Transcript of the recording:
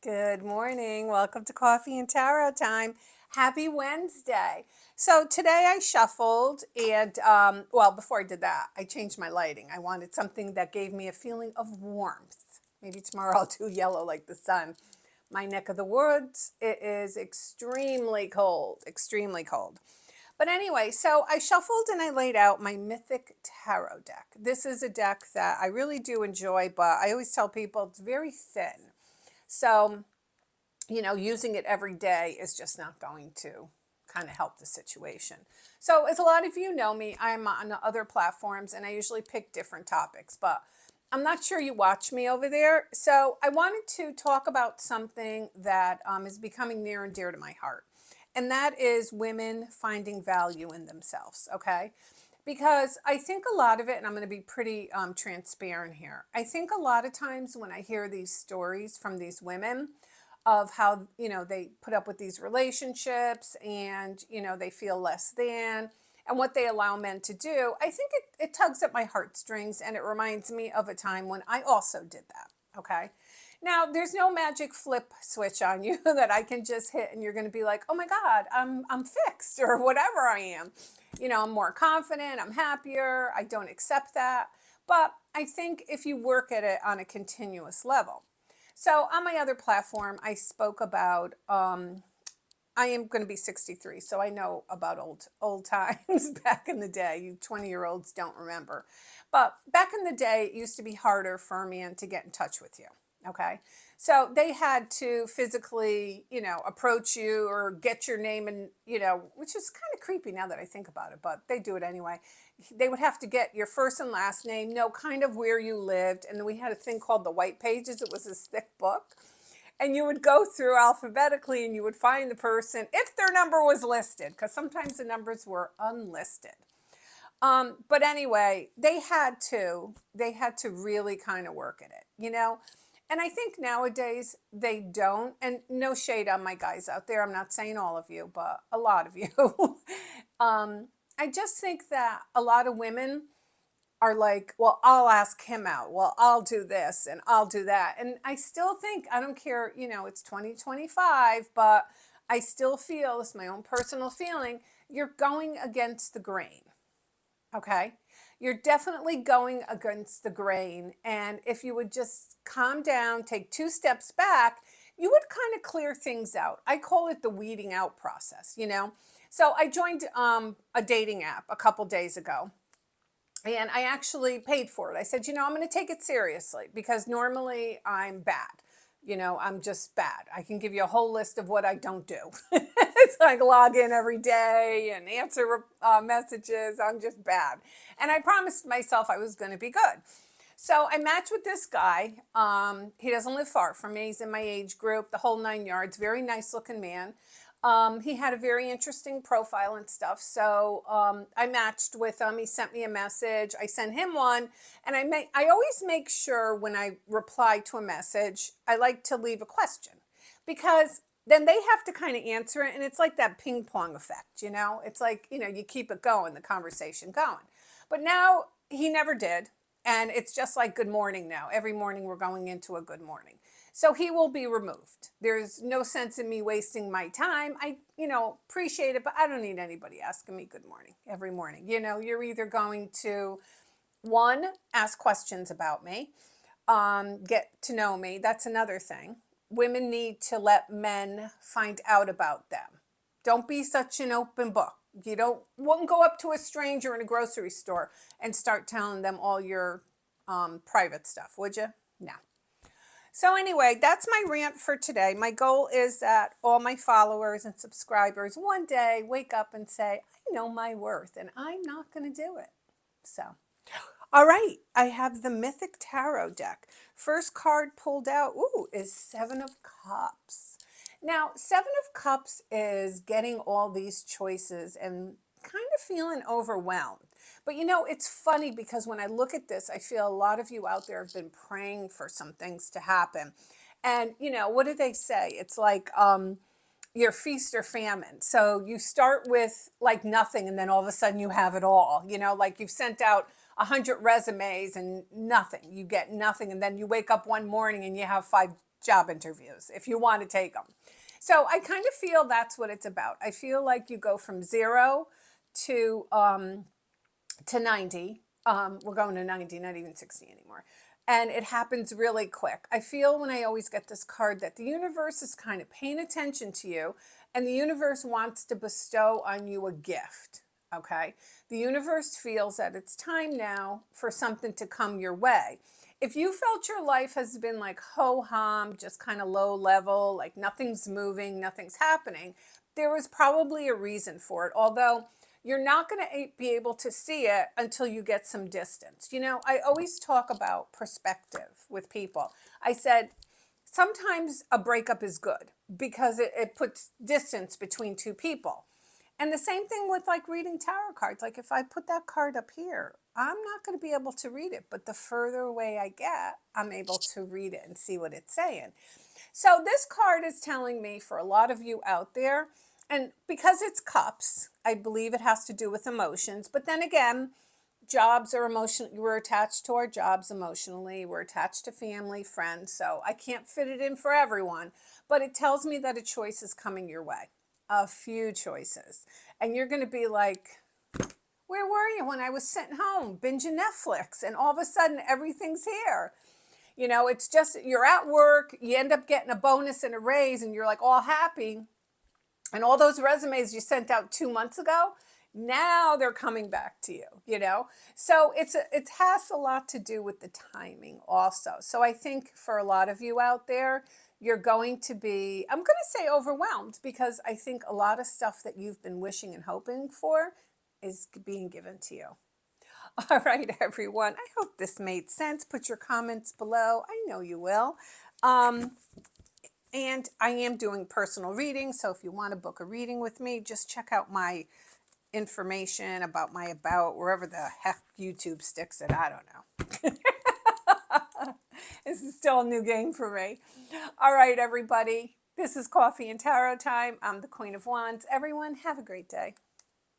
Good morning. Welcome to Coffee and Tarot Time. Happy Wednesday. So today I shuffled and, well, before I did that, I changed my lighting. I wanted something that gave me a feeling of warmth. Maybe tomorrow I'll do yellow like the sun. My neck of the woods, it is extremely cold, extremely cold. But anyway, so I shuffled and I laid out my Mythic Tarot deck. This is a deck that I really do enjoy, but I always tell people it's very thin. So, using it every day is just not going to kind of help the situation. So, as a lot of you know me, I'm on other platforms and I usually pick different topics, but I'm not sure you watch me over there. So, I wanted to talk about something that is becoming near and dear to my heart, and that is women finding value in themselves, okay? Because I think a lot of it, and I'm going to be pretty transparent here, I think a lot of times when I hear these stories from these women, of how they put up with these relationships and they feel less than and what they allow men to do, I think it tugs at my heartstrings, and it reminds me of a time when I also did that. Okay, now there's no magic flip switch on you that I can just hit and you're going to be like, oh my god, I'm fixed or whatever. I am, I'm more confident, I'm happier. I don't accept that, but I think if you work at it on a continuous level. So on my other platform, I spoke about I am going to be 63, so I know about old times back in the day. You 20-year-olds don't remember. But back in the day, it used to be harder for a man to get in touch with you. Okay. So they had to physically, approach you or get your name, and, which is kind of creepy now that I think about it, but they do it anyway. They would have to get your first and last name, know kind of where you lived. And then we had a thing called the white pages. It was this thick book, and you would go through alphabetically and you would find the person if their number was listed, because sometimes the numbers were unlisted. But anyway, they had to really kind of work at it. And I think nowadays they don't. And no shade on my guys out there. I'm not saying all of you, but a lot of you. I just think that a lot of women are like, well, I'll ask him out. Well, I'll do this and I'll do that. And I still think, I don't care, it's 2025, but I still feel, it's my own personal feeling, you're going against the grain. Okay. You're definitely going against the grain. And if you would just calm down, take two steps back, you would kind of clear things out. I call it the weeding out process. So I joined a dating app a couple days ago, and I actually paid for it. I said, I'm going to take it seriously because normally I'm bad. I'm just bad. I can give you a whole list of what I don't do. It's like log in every day and answer messages. I'm just bad. And I promised myself I was going to be good. So I matched with this guy. He doesn't live far from me. He's in my age group, the whole 9 yards. Very nice looking man. He had a very interesting profile and stuff. So I matched with him. He sent me a message. I sent him one. And I always make sure when I reply to a message, I like to leave a question, because then they have to kind of answer it. And it's like that ping pong effect. It's like, you keep it going, the conversation going. But now he never did. And it's just like good morning now. Every morning we're going into a good morning. So he will be removed. There's no sense in me wasting my time. I, appreciate it, but I don't need anybody asking me good morning every morning. You're either going to, one, ask questions about me, get to know me. That's another thing. Women need to let men find out about them. Don't be such an open book. You won't go up to a stranger in a grocery store and start telling them all your private stuff, would you? No. So anyway, that's my rant for today. My goal is that all my followers and subscribers one day wake up and say, I know my worth and I'm not going to do it. So, all right, I have the Mythic Tarot deck. First card pulled out, is Seven of Cups. Now, Seven of Cups is getting all these choices and kind of feeling overwhelmed. But it's funny because when I look at this, I feel a lot of you out there have been praying for some things to happen. And, what do they say? It's like your feast or famine. So you start with like nothing and then all of a sudden you have it all. Like you've sent out 100 resumes and nothing. You get nothing. And then you wake up one morning and you have five job interviews if you want to take them. So I kind of feel that's what it's about. I feel like you go from 0 to 90. We're going to 90, not even 60 anymore. And it happens really quick. I feel when I always get this card that the universe is kind of paying attention to you, and the universe wants to bestow on you a gift. Okay? The universe feels that it's time now for something to come your way. If you felt your life has been like ho-hum, just kind of low level, like nothing's moving, nothing's happening, there was probably a reason for it. Although you're not going to be able to see it until you get some distance. You know, I always talk about perspective with people. I said, sometimes a breakup is good because it puts distance between two people. And the same thing with like reading tarot cards. Like if I put that card up here, I'm not going to be able to read it. But the further away I get, I'm able to read it and see what it's saying. So this card is telling me for a lot of you out there, and because it's cups, I believe it has to do with emotions. But then again, jobs are emotional. We're attached to our jobs emotionally. We're attached to family, friends. So I can't fit it in for everyone. But it tells me that a choice is coming your way. A few choices. And you're going to be like, where were you when I was sitting home binging Netflix? And all of a sudden, everything's here. You know, it's just, you're at work, you end up getting a bonus and a raise, and you're like all happy. And all those resumes you sent out 2 months ago, now they're coming back to you, you know? So it has a lot to do with the timing also. So I think for a lot of you out there, you're going to be, I'm going to say overwhelmed, because I think a lot of stuff that you've been wishing and hoping for is being given to you. All right, everyone. I hope this made sense. Put your comments below. I know you will. And I am doing personal readings, so if you want to book a reading with me, just check out my information about my about, wherever the heck YouTube sticks it. I don't know. This is still a new game for me. All right, everybody. This is Coffee and Tarot Time. I'm the Queen of Wands. Everyone, have a great day.